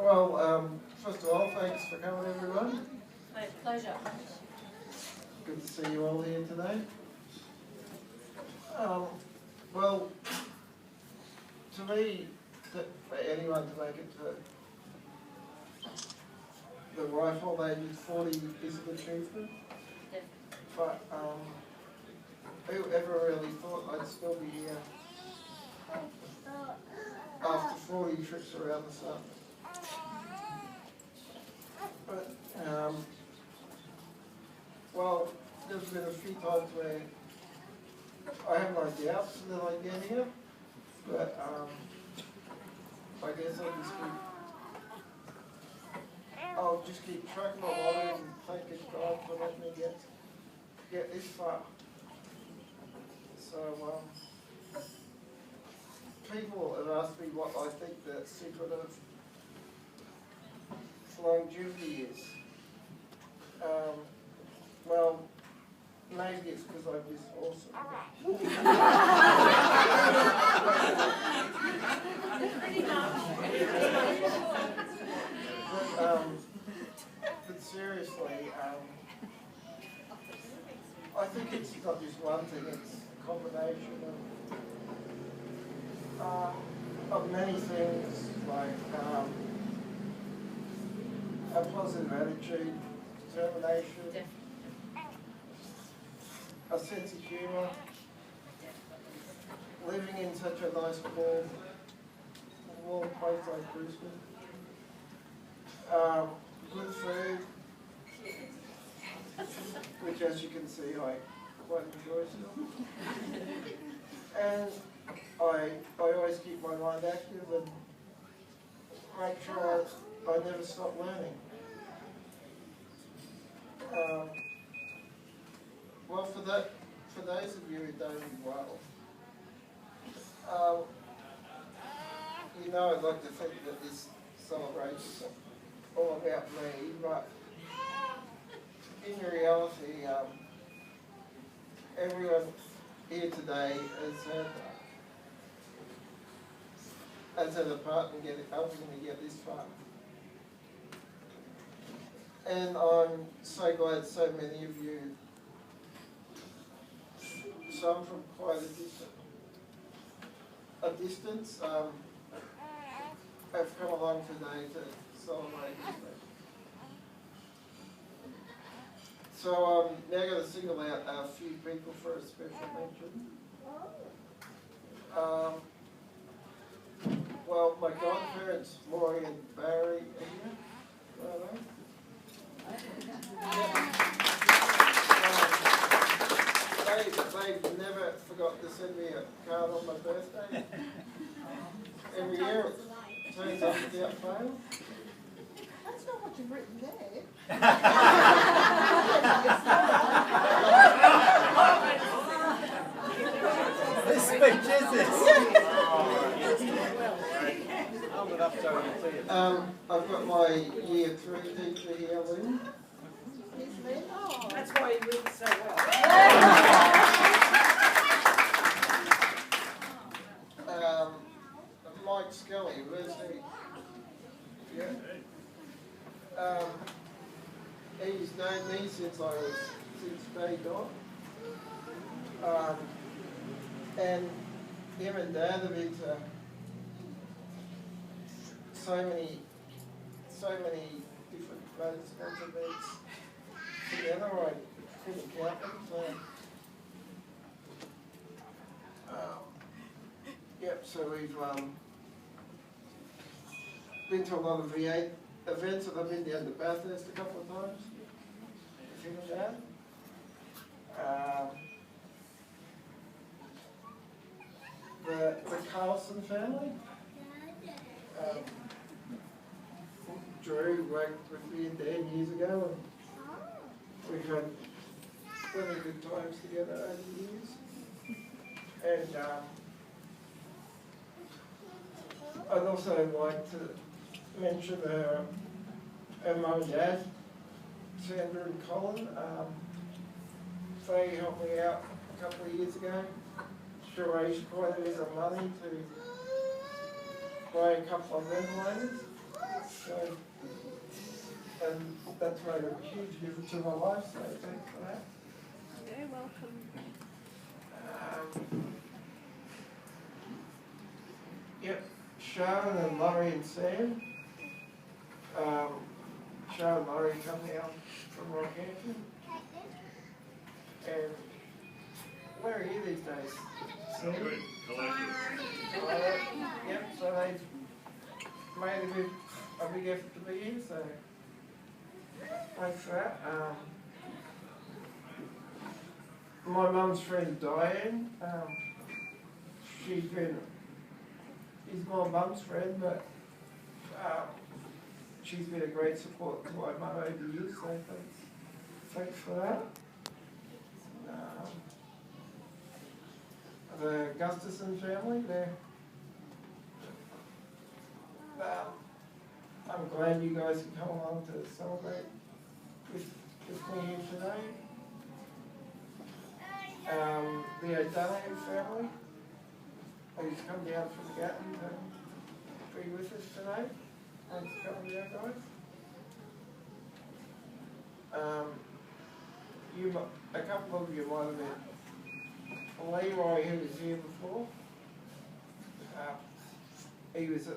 Well, first of all, thanks for coming, everyone. My pleasure. Good to see you all here today. Well, to me, for anyone to make it to the rifle age of 40 is an achievement. But who ever really thought I'd still be here after 40 trips around the sun? But, well, there's been a few times where I have my doubts that I get here, but I guess I'll just keep trucking along and thanking God for letting me get this far. So, people have asked me what I think the secret of longevity is. Well, maybe it's because I'm just awesome. But seriously, I think it's not just one thing, it's a combination of many things, like a positive attitude, determination, a sense of humour, living in such a nice warm place like Brisbane, good food, which as you can see I quite enjoy still, and I always keep my mind active and make sure I never stop learning. Well, for those of you who don't well, you know I'd like to think that this celebration is all about me, but in reality, everyone here today has had a part in helping me get this far. And I'm so glad so many of you, some from quite a distance, have come along today to celebrate with me. So I'm now going to single out a few people for a special mention. Well, my godparents, Maury and Barry, are here. They've never forgot to send me a card on my birthday. Every year it turns up without fail. That's not what you've written there. This speech is this? I've got my year 3 teacher here, Lynn. That's why you read so well. Mike Scully, where's he? Yeah. He's known me since day dot. And him and Dad have been to so many different motorsports events together. I couldn't count them. So we've been to a lot of V8 events, and I've been down to Bathurst a couple of times. If you know that. The Carlson family. Drew worked with me and Dan years ago, and we've had plenty of good times together over the years. And I'd also like to mention her mum and dad, Sandra and Colin. They helped me out a couple of years ago. She raised quite a bit of money to buy a couple of ventilators. So, and that's made a huge difference to my life, so thanks for that. You're welcome. Yep, Sharon and Laurie and Sam. Sharon and Laurie come down from Rockhampton. And where are you these days? Sam? Good, collective. Yep, so they made a big effort to be here, so thanks for that. My mum's friend Diane, she's my mum's friend, but she's been a great support to my mum over the years, so thanks for that. The Gustafson family, I'm glad you guys can come along to celebrate with me here today. The O'Donoghue family, who's come down from Gatton to be with us today. Thanks for coming down, guys. A couple of you might have met Leroy, who was here before. He was an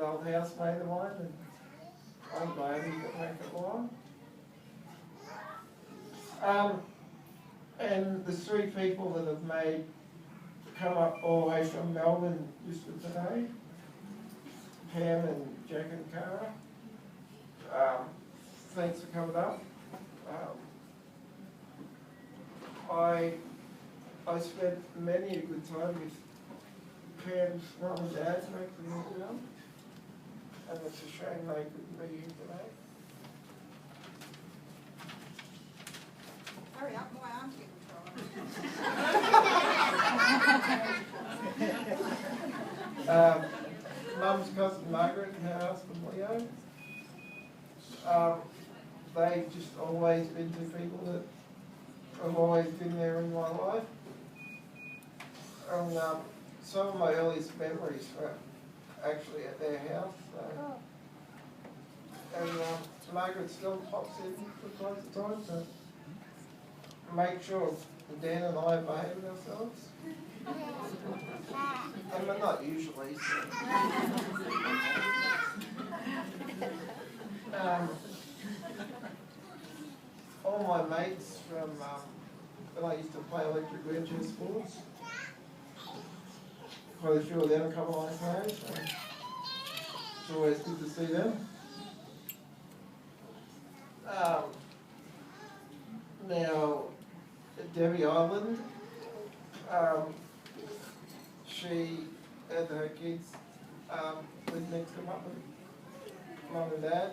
old housemate of mine, and I'm glad he could make it along. And the three people that have come up all the way from Melbourne just for today, Pam and Jack and Cara. Thanks for coming up. I spent many a good time with Pam's mum and dad to make them young, and it's a shame they couldn't be here today. Hurry up, my arm's getting dry. Mum's cousin Margaret and her husband Leo. They've just always been two people that have always been there in my life. And some of my earliest memories were actually at their house. And Margaret still pops in from time to time to make sure Dan and I behave ourselves. And we're not usually. So. All my mates from when I used to play electric wheelchair sports, quite a few of them have come along today, so it's always good to see them. Now, Debbie Island, she and her kids lived next to mum and dad.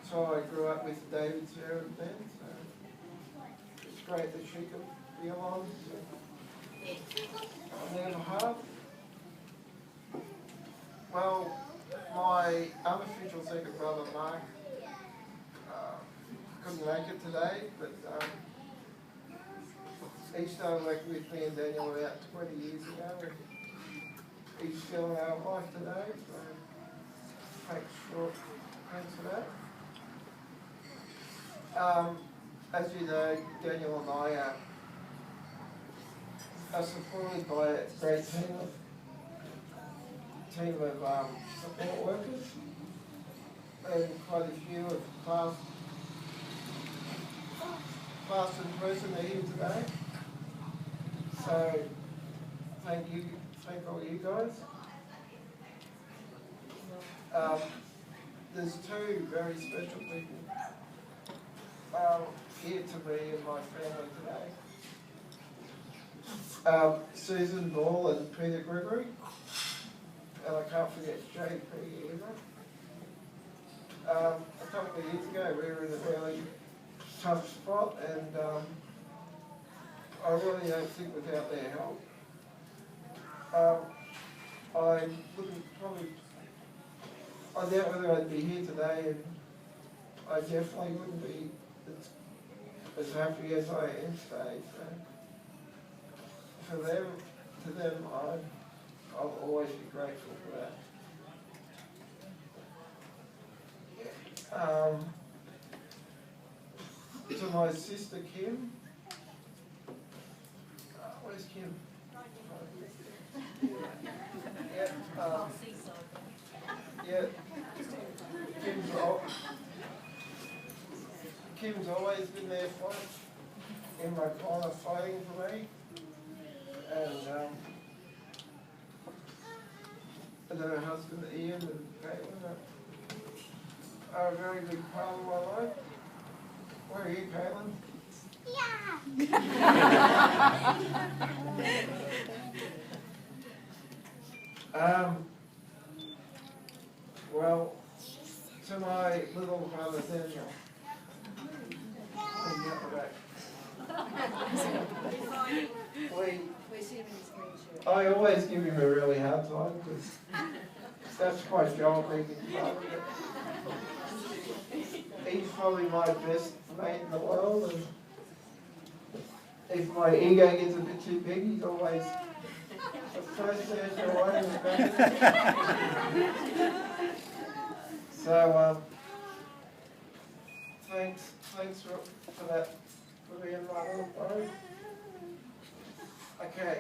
So I grew up with David, Sarah and Ben, so it's great that she could be along on their behalf. Well, my unofficial second brother, Mark, couldn't make it today, but he started working with me and Daniel about 20 years ago, and he's still in our life today, so thanks for that. As you know, Daniel and I are supported by a great team of support workers, and quite a few of past and present are here today. So thank all you guys. There's two very special people here to be in my family today. Susan Ball and Peter Gregory, and I can't forget JP either. A couple of years ago we were in a really tough spot, and I really don't think without their help I doubt whether I'd be here today, and I definitely wouldn't be as happy as I am today. So to them, I'll always be grateful for To my sister Kim. Where's Kim? Yeah, yeah. Kim's always been there for us, in my corner fighting for me. And her husband Ian and Caitlin are a very big part of my life. Where are you, Caitlin? Well, to my little brother Daniel. I always give him a really hard time because that's my job being his father. He's probably my best mate in the world, and if my ego gets a bit too big, he's always the first to answer away in the back. So, thanks for that, for being my little bro. Okay.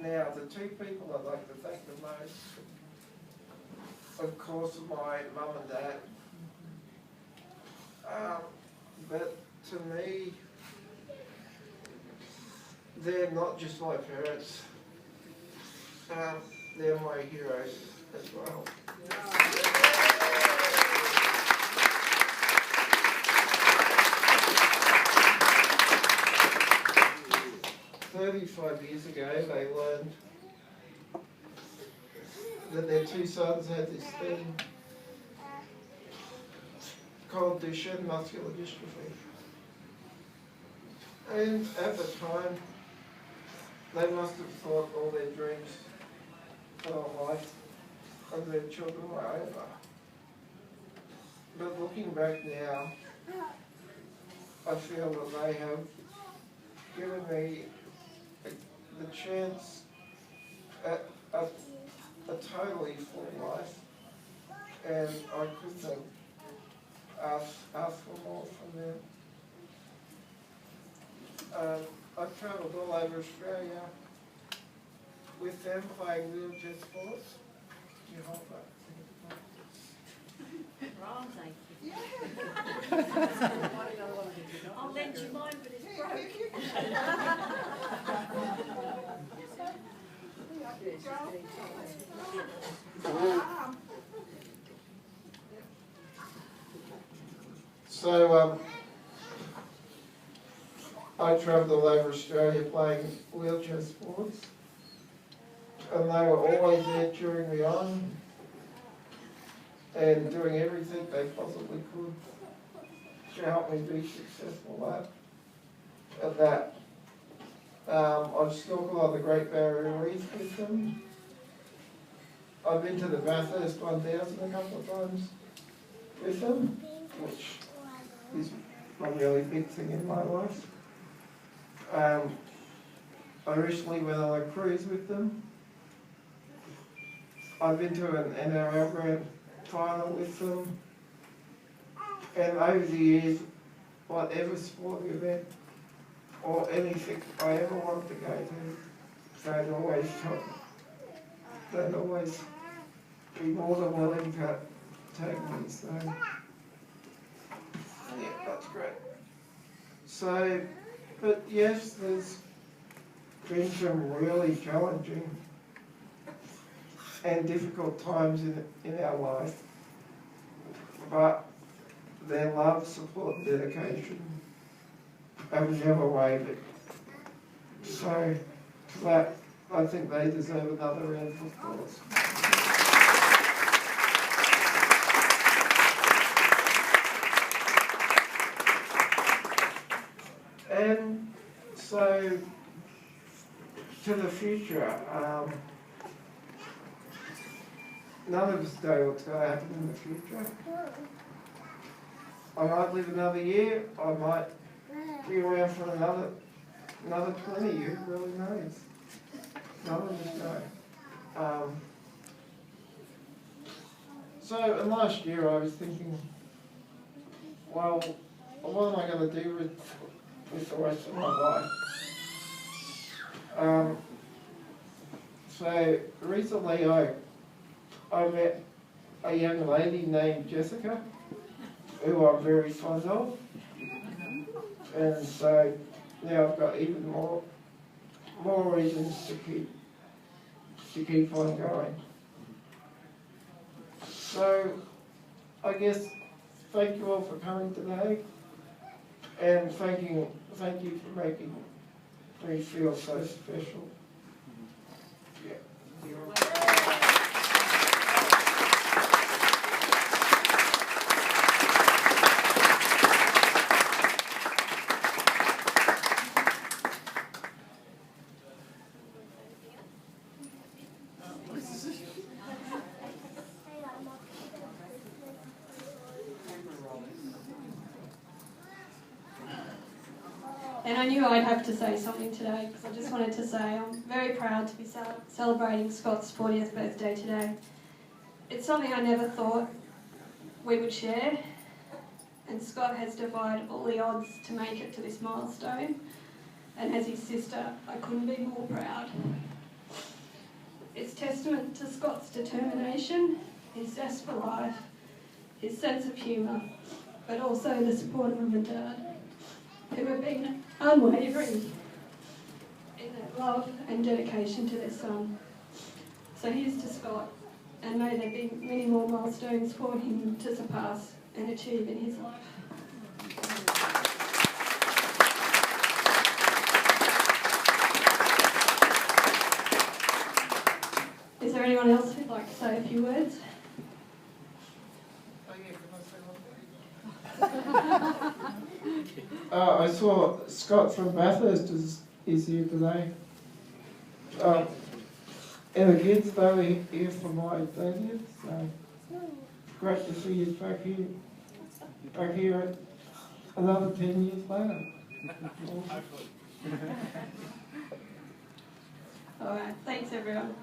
Now, the two people I'd like to thank the most, of course, are my mum and dad. But to me, they're not just my parents. They're my heroes as well. 35 years ago, they learned that their two sons had this thing called Duchenne muscular dystrophy. And at the time, they must have thought all their dreams for life of their children were over. But looking back now, I feel that they have given me the chance at a totally full life, and I couldn't ask for more from them. I've travelled all over Australia with them playing wheelchair sports. Do you hold that? Wrong, thank you. I'll lend you mine, but it's broke. So, I travelled all over Australia playing wheelchair sports, and they were always there cheering me on and doing everything they possibly could to help me be successful at that. I've snorkeled on the Great Barrier Reef with them. I've been to the Bathurst 1000 a couple of times with them, which is a really big thing in my life. I recently went on a cruise with them. I've been to an NRL Grand Final with them. And over the years, whatever sporting event or anything I ever wanted to go to, they'd always come. They'd always be more than willing to take me. So, yeah, that's great. So, but yes, there's been some really challenging and difficult times in our life, but their love, support and dedication have never wavered. So, for that, I think they deserve another round of applause. And so, to the future, none of us know what's going to happen in the future. I might live another year, I might be around for another 20 years, who really knows? None of us know. So in last year I was thinking, well, what am I going to do with the rest of my life? So recently I met a young lady named Jessica, who I'm very fond of, and so now I've got even more reasons to keep on going. So I guess thank you all for coming today, and thank you for making me feel so special. Yeah. And I knew I'd have to say something today because I just wanted to say I'm very proud to be celebrating Scott's 40th birthday today. It's something I never thought we would share, and Scott has defied all the odds to make it to this milestone, and as his sister I couldn't be more proud. It's testament to Scott's determination, his zest for life, his sense of humour, but also the support of mum and dad, who have been unwavering in their love and dedication to their son. So here's to Scott, and may there be many more milestones for him to surpass and achieve in his life. Is there anyone else who'd like to say a few words? I saw Scott from Bathurst is here today. And the kids, they were here for my 30th, so great to see you back here another 10 years later. All right, thanks everyone.